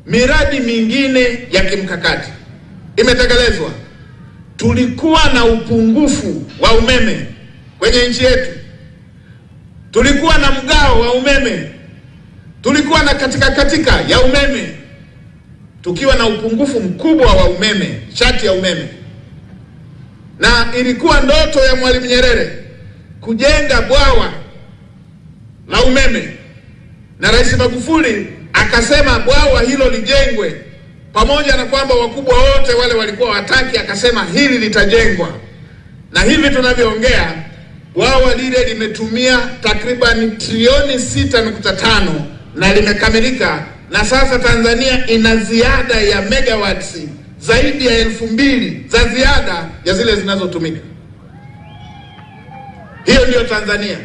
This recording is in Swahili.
miradi mingine ya kimkakati imetekelezwa. Tulikuwa na upungufu wa umeme kwenye nchi yetu. Tulikuwa na mgao wa umeme. Tulikuwa na katika ya umeme. Tukiwa na upungufu mkubwa wa umeme, shati ya umeme. Na ilikuwa ndoto ya Mwalimu Nyerere kujenga bwawa la umeme. Na Rais Magufuli akasema bwawa hilo lijengwe, pamoja na kwamba wakubwa wote wale walikuwa wataki, akasema hili litajengwa. Na hivi tunavyoongea bwawa lile limetumia takriban trilioni 6.5 na limekamilika, na sasa Tanzania ina ziada ya megawatts zaidi ya 2000 za ziada ya zile zinazotumika. Hiyo ndio Tanzania.